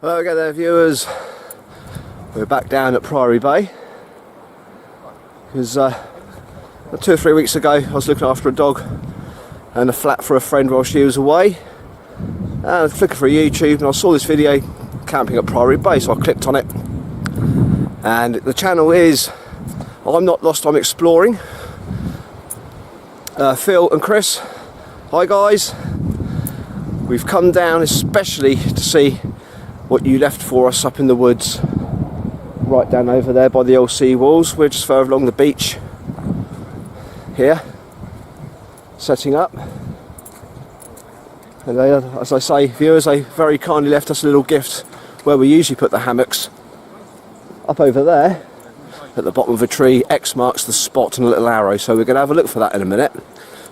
Hello again there viewers, we're back down at Priory Bay because 2 or 3 weeks ago I was looking after a dog and a flat for a friend while she was away, and I was looking for YouTube and I saw this video camping at Priory Bay, so I clicked on it. And the channel is I'm Not Lost, I'm Exploring. Phil and Chris, hi guys. We've come down especially to see what you left for us up in the woods, right down over there by the old sea walls. We're just further along the beach here, setting up. And they, as I say, viewers, they very kindly left us a little gift where we usually put the hammocks, up over there at the bottom of a tree. X marks the spot and a little arrow, so we're going to have a look for that in a minute.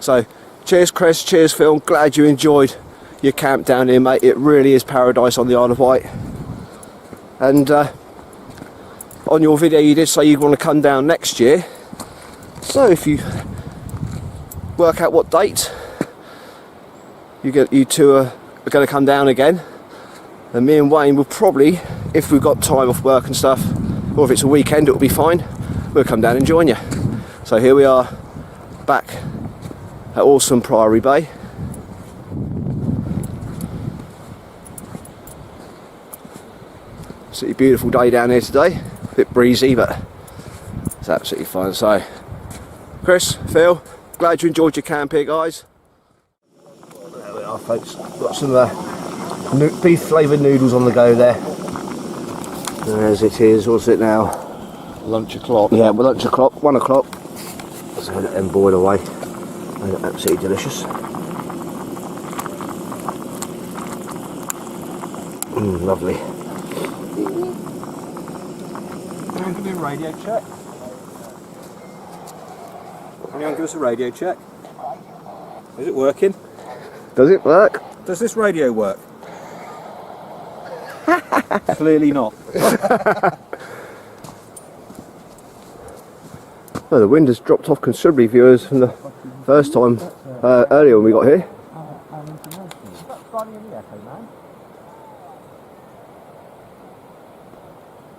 So cheers Chris, cheers Phil, I'm glad you enjoyed your camp down here, mate. It really is paradise on the Isle of Wight. And on your video you did say you want to come down next year, so if you work out what date you two are going to come down again, and me and Wayne will probably, if we've got time off work and stuff, or if it's a weekend it'll be fine, we'll come down and join you. So here we are back at awesome Priory Bay. Absolutely beautiful day down here today, a bit breezy but it's absolutely fine. So Chris, Phil, glad you enjoyed your camp here guys. There we are folks, got some beef flavoured noodles on the go there. As it is, what's it now? Lunch o'clock. Yeah, well, lunch o'clock, 1 o'clock. Let's let them boil away. They're absolutely delicious. Lovely. Can you give me a radio check? Can you give us a radio check? Is it working? Does it work? Does this radio work? Clearly not. Well, the wind has dropped off considerably, viewers, from the first time earlier when we got here.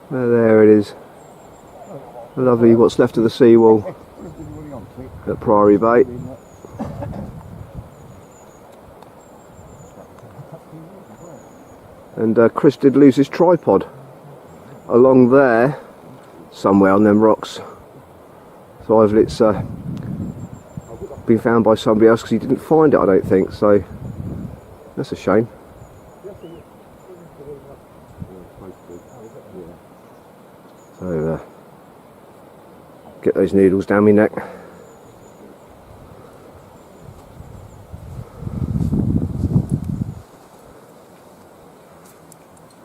There it is. Lovely, what's left of the seawall at Priory Bay. And Chris did lose his tripod along there somewhere on them rocks, so either it's been found by somebody else because he didn't find it, I don't think, so that's a shame. So get those noodles down my neck.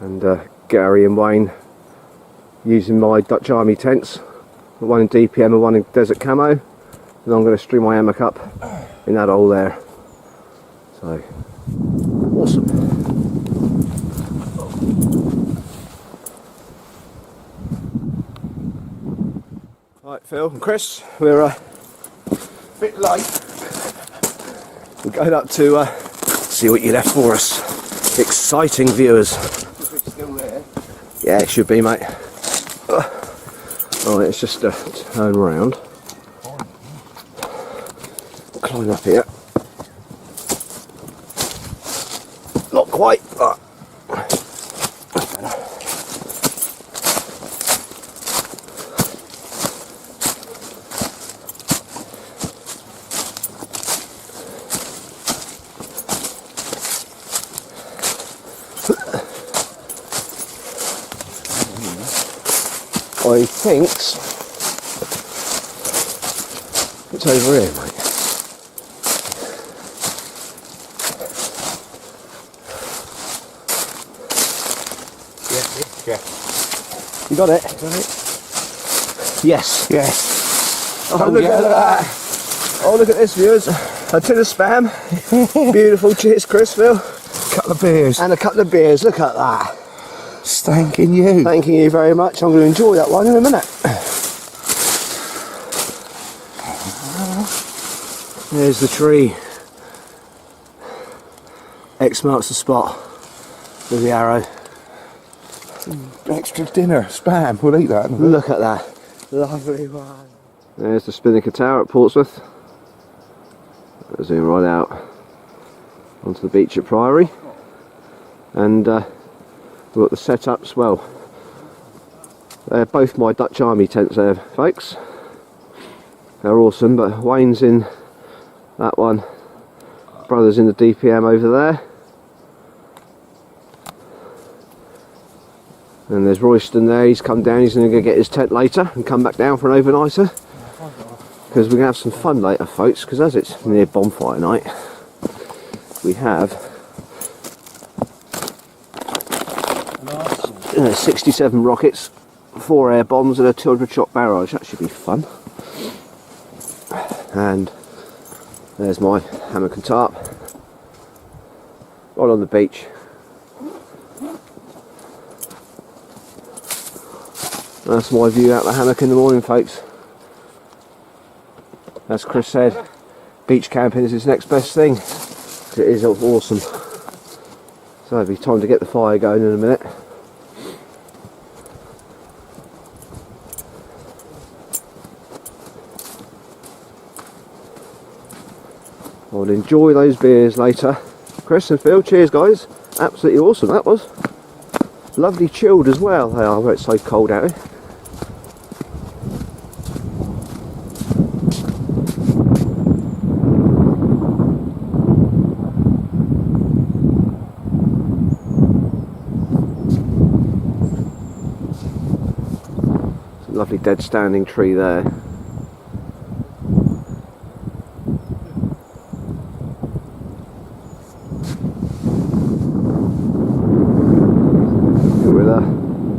And Gary and Wayne using my Dutch Army tents, one in DPM and one in Desert Camo, and I'm going to string my hammock up in that hole there. So awesome. Right, Phil and Chris, we're a bit late. We're going up to see what you left for us. Exciting viewers. Still there? Yeah, it should be, mate. Oh, let's just turn round. Climb up here. Not quite. I think it's over here, mate. Yeah. You got it? Yes. Yes. Oh, look at that. Oh, look at this, viewers. A tin of spam. Beautiful. Cheers, Chris, Phil. Couple of beers. And a couple of beers. Look at that. Thanking you. Thanking you very much. I'm going to enjoy that one in a minute. There's the tree. X marks the spot with the arrow. Extra dinner, spam, we'll eat that. Look at that. Lovely one. There's the Spinnaker Tower at Portsmouth. I'll zoom right out onto the beach at Priory. And we've got the setups, well, they're both my Dutch Army tents there, folks. They're awesome, but Wayne's in that one, brother's in the DPM over there. And there's Royston there, he's come down, he's going to go get his tent later and come back down for an overnighter. Because we're going to have some fun later, folks, because as it's near bonfire night, we have 67 rockets, 4 air bombs and a 200 shot barrage. That should be fun. And there's my hammock and tarp right on the beach. That's my view out the hammock in the morning, folks. As Chris said, beach camping is his next best thing. It is awesome. So it'll be time to get the fire going in a minute. I'll enjoy those beers later. Chris and Phil, cheers guys. Absolutely awesome that was. Lovely chilled as well. They are where it's so cold out here. Some lovely dead standing tree there.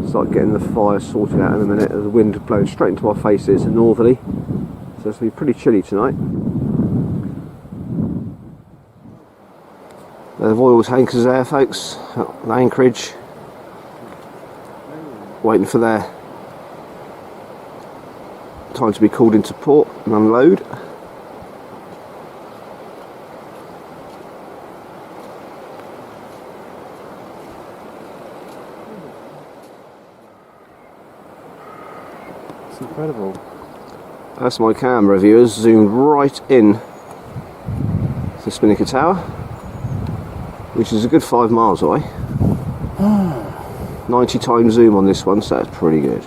Start getting the fire sorted out in a minute. The wind blowing straight into our faces, northerly, so it's going to be pretty chilly tonight. The Voiles anchors there, folks, at Anchorage, waiting for their time to be called into port and unload. It's incredible. That's my camera, viewers, zoomed right in to Spinnaker Tower, which is a good 5 miles away. 90 times zoom on this one, so that's pretty good.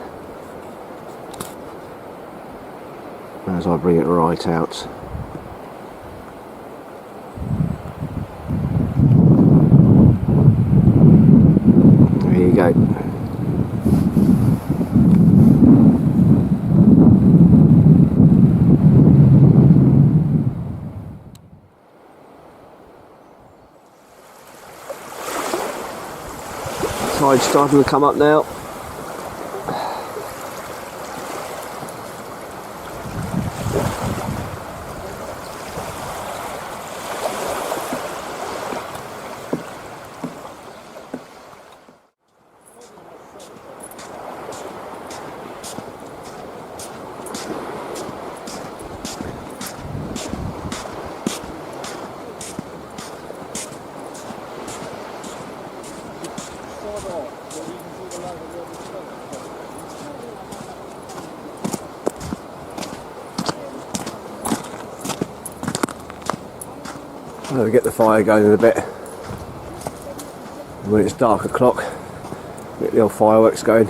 As I bring it right out. There you go. Tide's starting to come up now. I'll get the fire going in a bit. When it's dark o'clock, get the old fireworks going.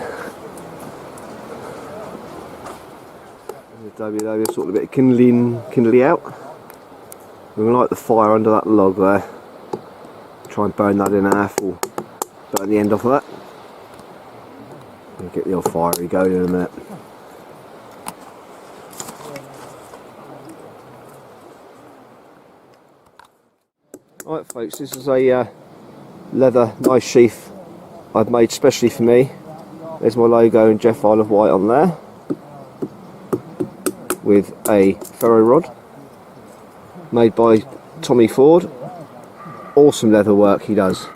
There's sort of a bit of kindling out. We're going to light the fire under that log there. Try and burn that in half or burn the end off of that. And get the old fiery going in a minute. Right folks, this is a leather nice sheath I've made specially for me. There's my logo and Jeff Isle of Wight on there, with a ferro rod made by Tommy Ford. Awesome leather work he does.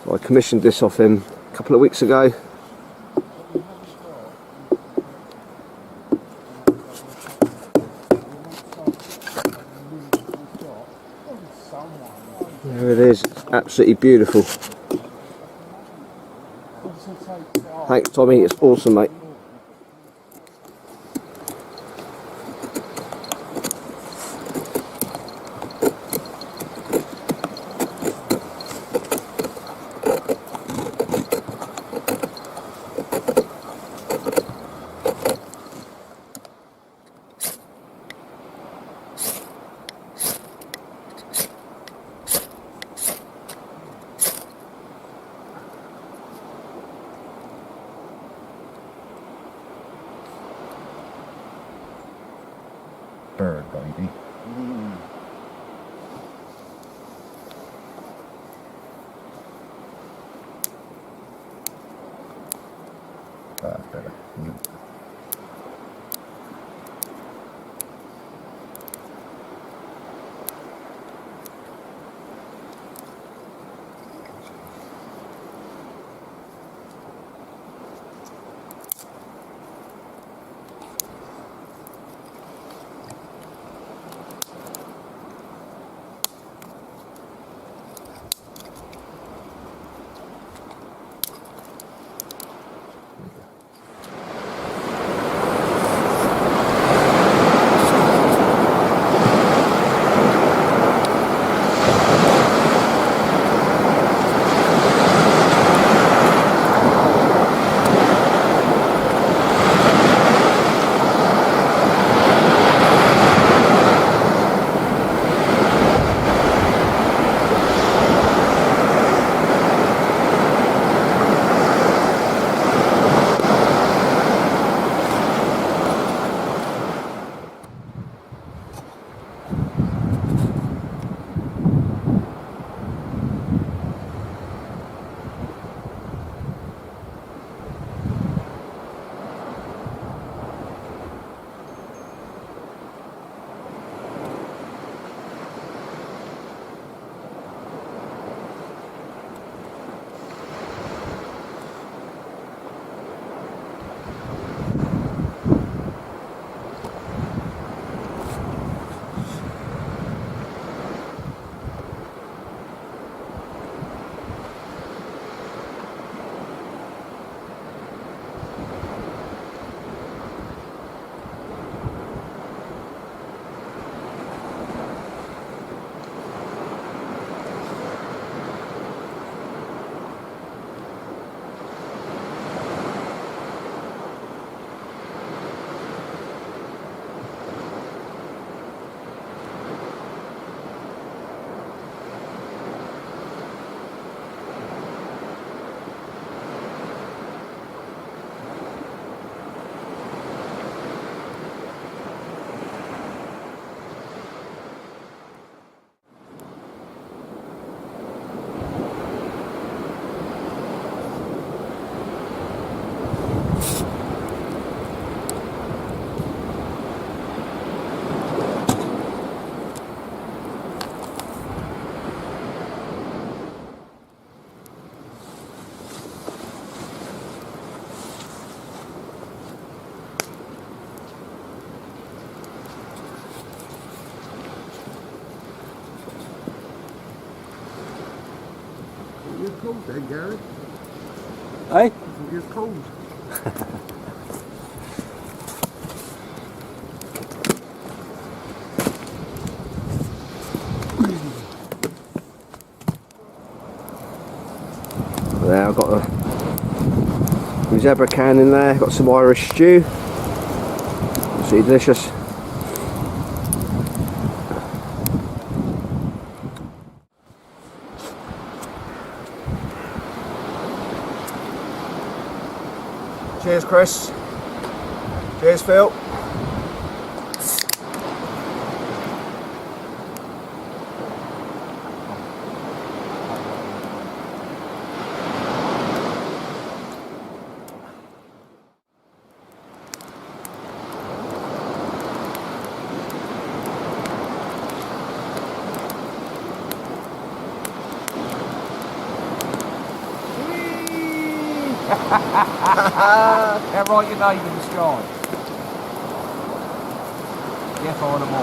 So I commissioned this off him a couple of weeks ago. There it is, it's absolutely beautiful. Thanks, Tommy. It's awesome, mate. Bird, baby. That's better. You're cold then, Gary. Hey? You're cold. There, I've got the zebra can in there, got some Irish stew. Absolutely delicious. Cheers, Chris. Cheers, Phil. Now write your name in the sky. Yes, I am I.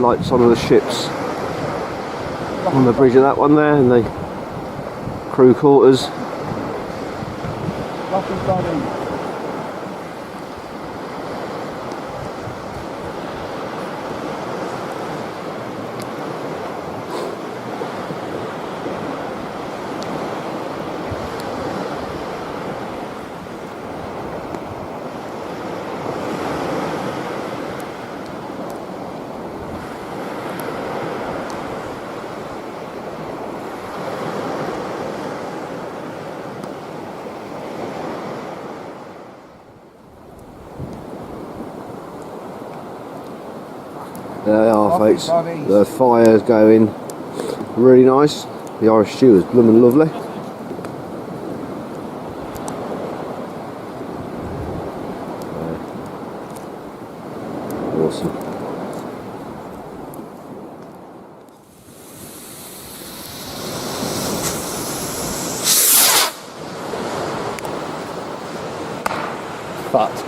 lights on the ships on the bridge of that one there, and the crew quarters. There they are, folks. The fire's going really nice. The Irish stew is blooming lovely. Awesome. But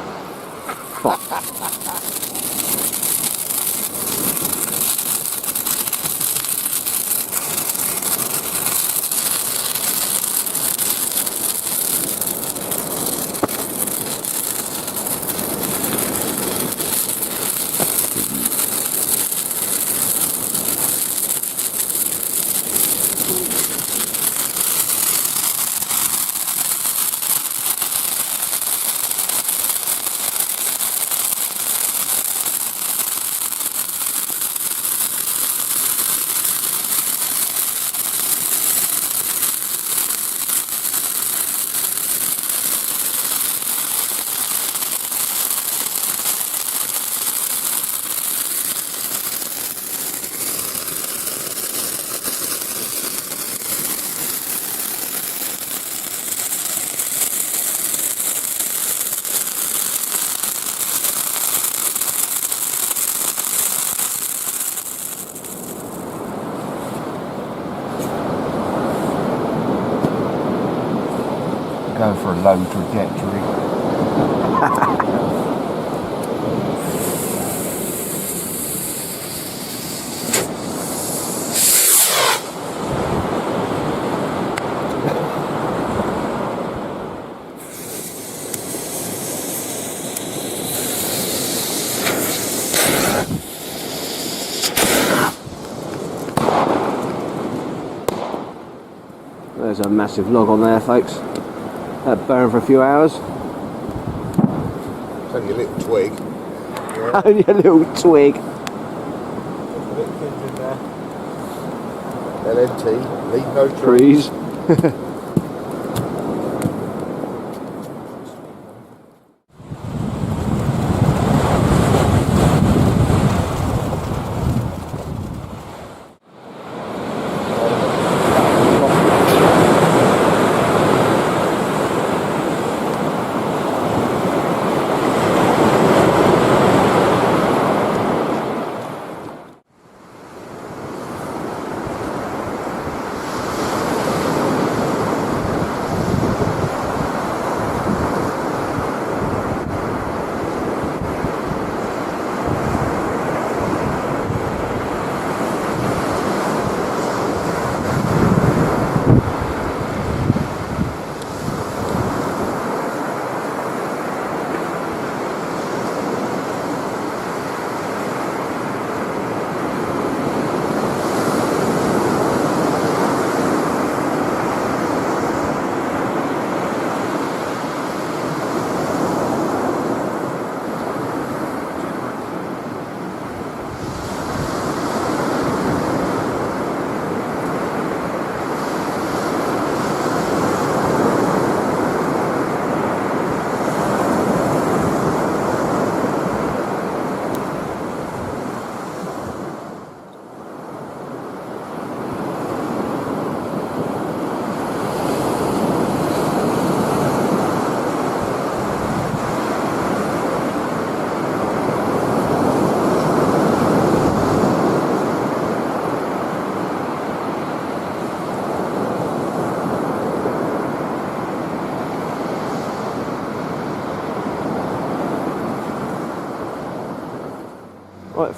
Going for a low trajectory. there's a massive log on there, folks. That burned for a few hours. It's only a little twig. Yeah. Only a little twig. Little kids in there. LNT, leave no Trees.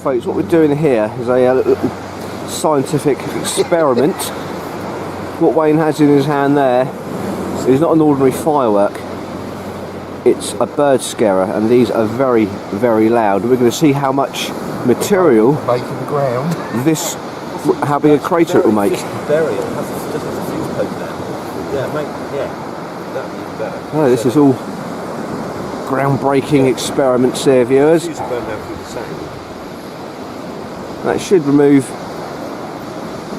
folks, what we're doing here is a little scientific experiment. What Wayne has in his hand there is not an ordinary firework. It's a bird scarer, and these are very, very loud. We're going to see how much material Making the ground. this, how big a crater it will make. Bury it. Just has a fuse poke there. Yeah, that'd be better. Oh, this is all groundbreaking experiments here, viewers. Fuse will burn down through the sand. That should remove,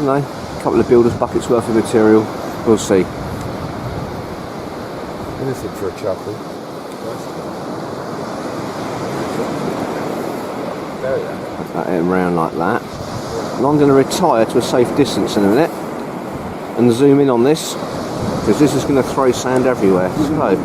you know, a couple of builders' buckets worth of material. We'll see. Anything for a chuckle. Bury that. That in round like that. And I'm going to retire to a safe distance in a minute and zoom in on this, because this is going to throw sand everywhere. So,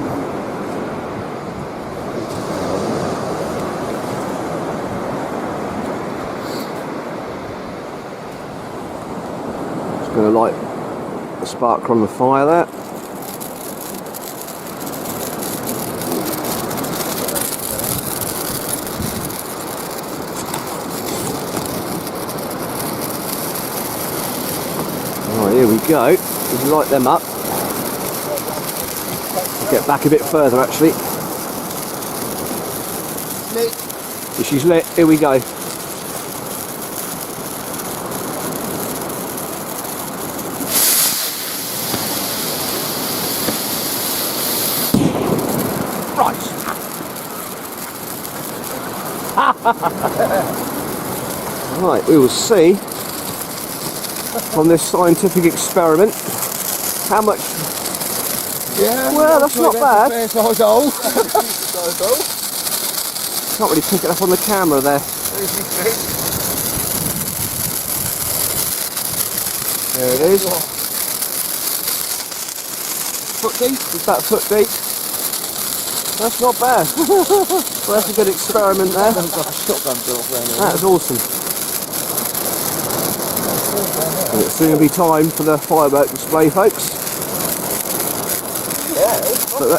just going to light a spark on the fire there. Oh, here we go. Just light them up. Get back a bit further, actually. She's lit. Here we go. Right. Right, we will see from this scientific experiment how much. Yeah. Well, that's not bad. Fair size hole. Can't really pick it up on the camera there. There it is. Foot deep? It's about foot deep. That's not bad. Well, that's a good experiment there. That's awesome. And it's soon to be time for the firework display, folks. But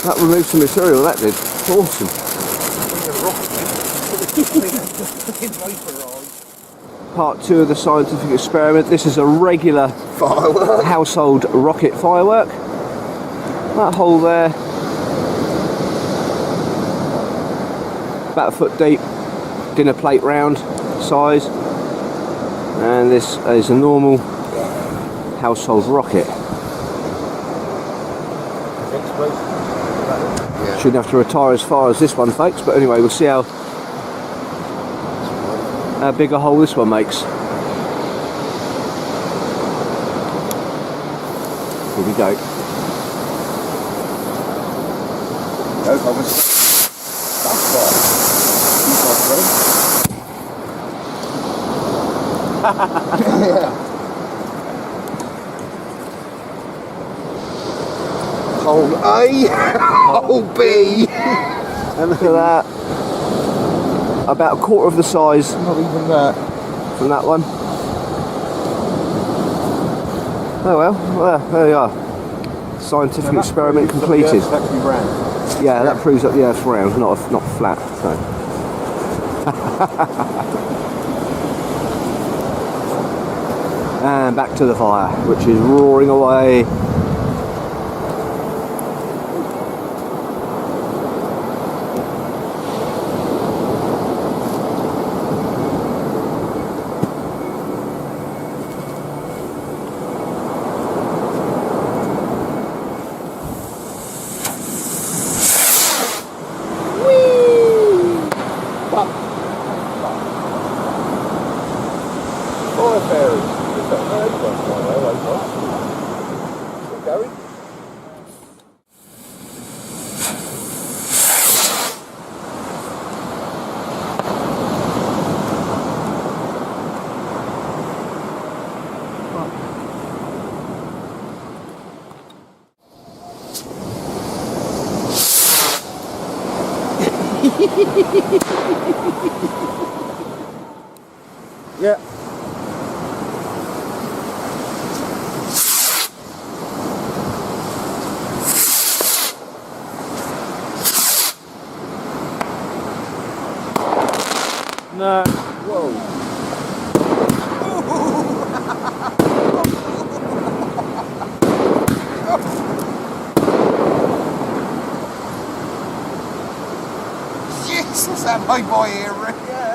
that removed some material, that did. Awesome. Part 2 of the scientific experiment. This is a regular Firework. household rocket firework. That hole there, about a foot deep, dinner plate round size, and this is a normal household rocket. Shouldn't have to retire as far as this one, folks, but anyway, we'll see how big a hole this one makes. Here we go. No promise. That's fine. Hole A, hole B. And look at that. About a quarter of the size Not even that. from that one. Oh well, there we are. Scientific experiment completed. Yeah, that proves that the Earth's round, not flat. So. And back to the fire, which is roaring away. Fire fairies. Gary? Yeah. No. Whoa. Yes, that's that my boy here, Rick. Yeah.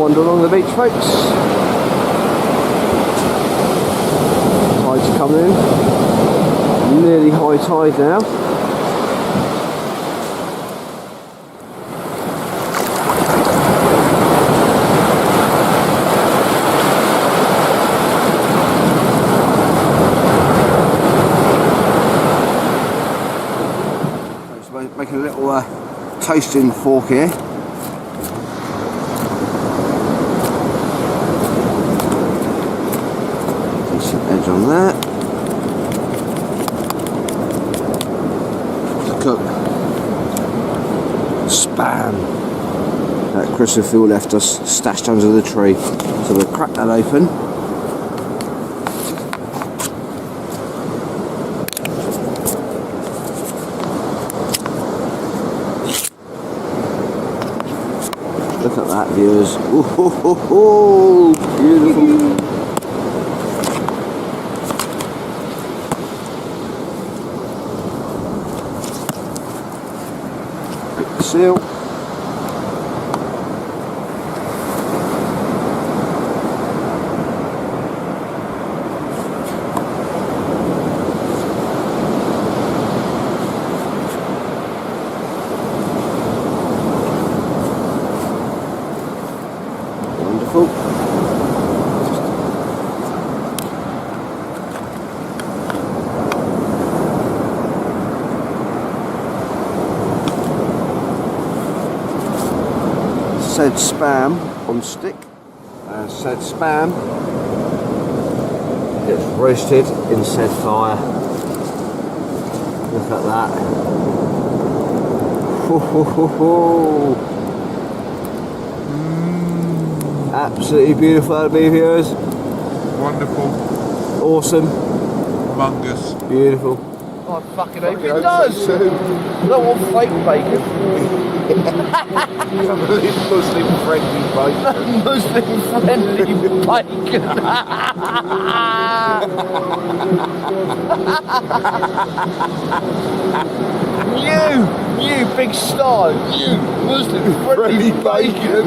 wander along the beach, folks. Tide's coming in. Nearly high tide now. Making a little toasting fork here. Decent edge on that. To cook spam that Chris and Phil left us stashed under the tree. So we'll crack that open. Look at that, viewers. Ooh, ho, ho, ho. Beautiful. Big seal. Wonderful. Said spam on stick. Said spam gets roasted in said fire. Look at that. Ho, ho, ho, ho. Absolutely beautiful out of me, viewers. Wonderful. Awesome. Humongous. Beautiful. I fucking hope it does. I don't want fake bacon. Muslim friendly bacon. Muslim friendly bacon. You big star, you Muslim friendly bacon.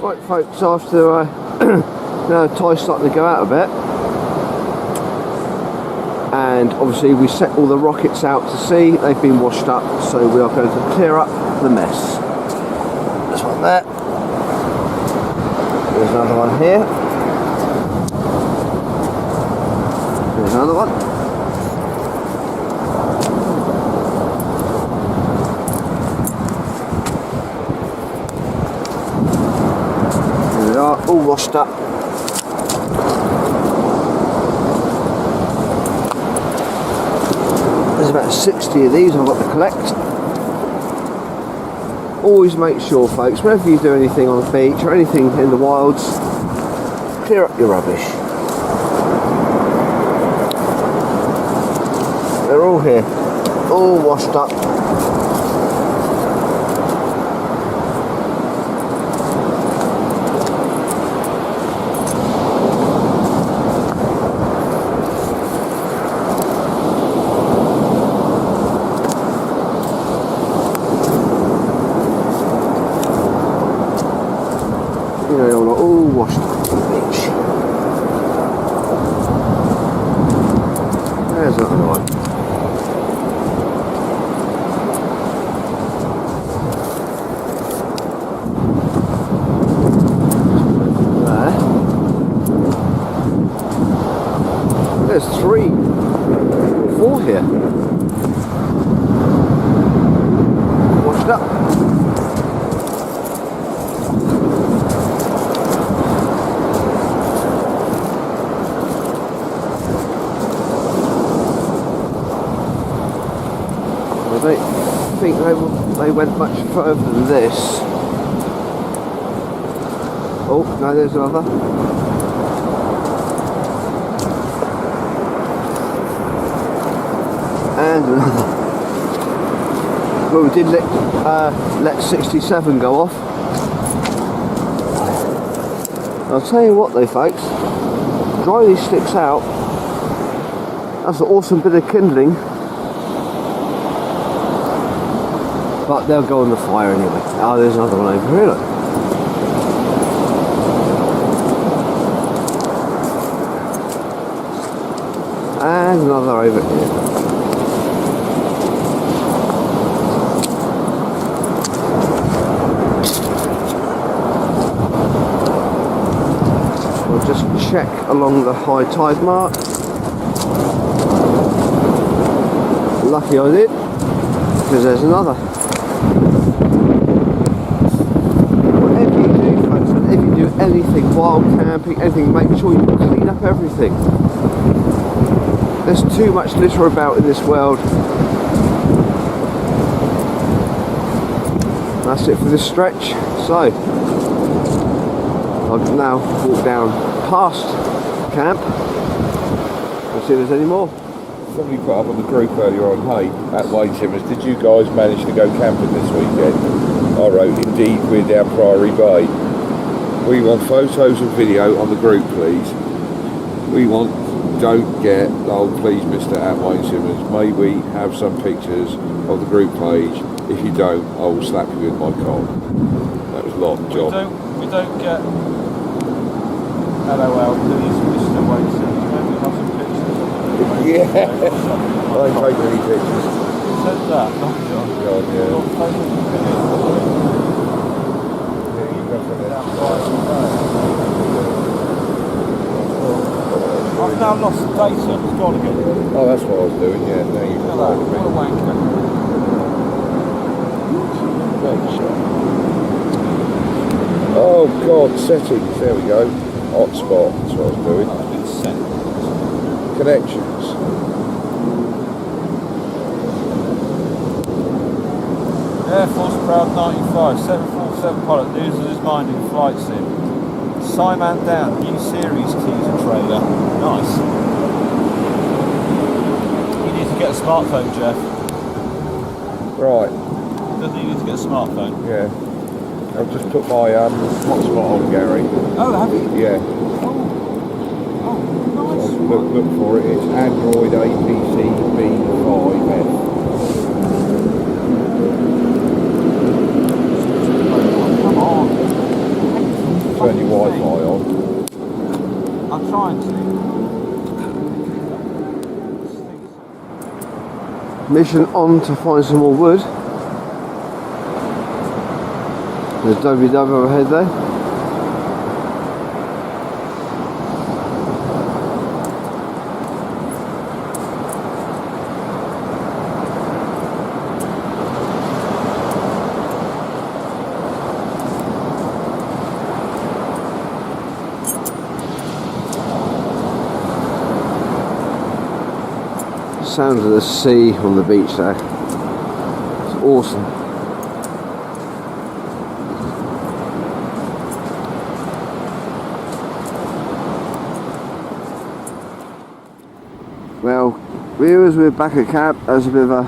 Right, folks, after now tide's starting to go out a bit, and obviously we set all the rockets out to sea. They've been washed up, so we are going to clear up the mess. This one there. There's another one here. There's another one. There they are, all washed up. There's about 60 of these I've got to collect. Always make sure, folks, whenever you do anything on the beach or anything in the wilds, clear up your rubbish. They're all here, all washed up. You know, they're all washed up on the beach. There's another one. There's 3 or 4 here. Washed up. I don't think they went much further than this. Oh, no, there's another. And another. Well, we did let 67 go off. I'll tell you what though, folks, dry these sticks out, that's an awesome bit of kindling. but they'll go on the fire anyway. Oh, there's another one over here, look. And another over here. We'll just check along the high tide mark. Lucky I did, because there's another. Whatever you do, folks, and if you do anything, wild camping, anything, make sure you clean up everything. There's too much litter about in this world. That's it for this stretch. So, I'll now walk down past camp and see if there's any more. Somebody put up on the group earlier on, hey, at Wayne Simmons, did you guys manage to go camping this weekend? I wrote, indeed, we're down Priory Bay. We want photos and video on the group, please. We want, don't get, oh please Mr. at Wayne Simmons, may we have some pictures of the group page? If you don't, I will slap you with my cock. That was a lot, John. We don't get LOL, please Mr. Wayne Simmons, maybe have some pictures. Yeah, I ain't taking any pictures. Said that, not John. God, yeah. I've now lost the data, it's gone again. Oh, that's what I was doing, yeah. Now you can What a wanker. Oh God, settings, there we go. Hotspot, that's what I was doing. That's been sent. Connections. Air Force Proud 95, 747 pilot loses his mind in flight sim. Simon down, new series teaser trailer. Nice. You need to get a smartphone, Jeff. Right, Doesn't you need to get a smartphone? yeah. I've just put my hotspot on, Gary. Oh, have you? Yeah. Oh, nice. Look for it. It's Android APC B5F. Come on. Turn your Wi-Fi on. I'm trying to. Mission on to find some more wood. There's WW overhead there. Sound of the sea on the beach there. It's awesome. Well, viewers, we're back at camp. There's a bit of a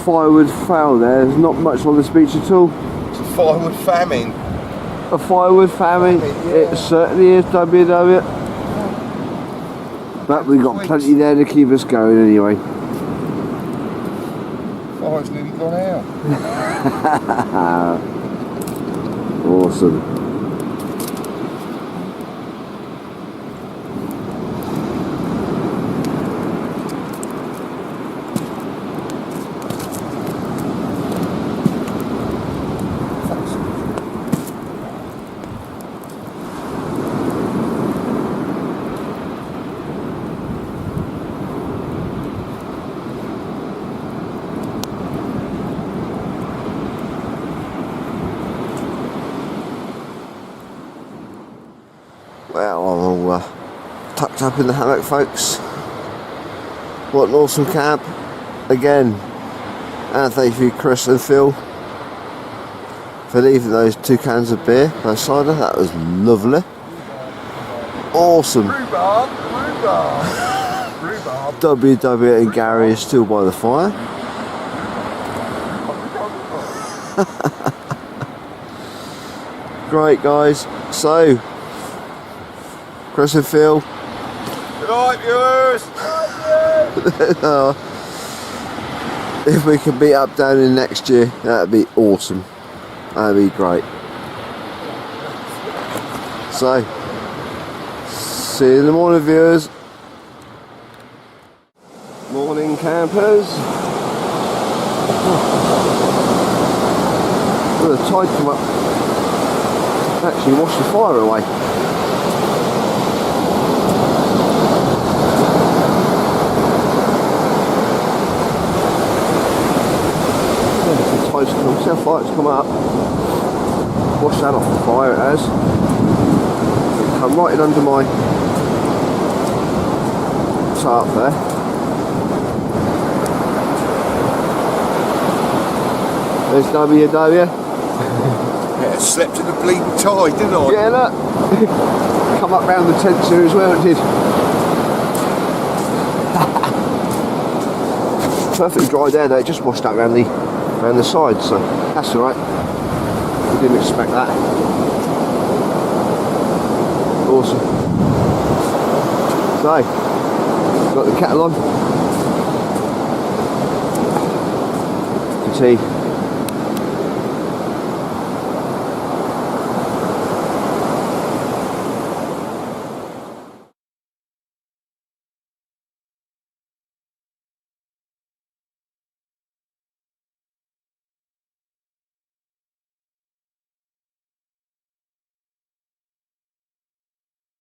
firewood fail there. There's not much on this beach at all. It's a firewood famine. A firewood famine, Yeah. It certainly is, WW. But we've got plenty there to keep us going anyway. Fire's nearly gone out. Awesome. Well, I'm all tucked up in the hammock, folks. What an awesome camp. Again, and thank you, Chris and Phil, for leaving those 2 cans of beer per cider. That was lovely. Awesome. Rhubarb. WW and Gary is still by the fire. Great, guys. So, Chris and Phil. Good night, viewers. if we can beat up down in next year, that'd be awesome. That'd be great. So, see you in the morning, viewers. Morning, campers. Well, the tide come up, actually washed the fire away. The tide's come, see how far it's come up. Wash that off the fire, it has. It come right in under my tarp there. There's WW. Yeah, slept in the bleeding tide, didn't I? Yeah, look. Come up round the tent here as well, it did. Perfectly dry there, though. It just washed out round the side, so that's alright. We didn't expect that. Awesome. So, got the kettle on. Tea.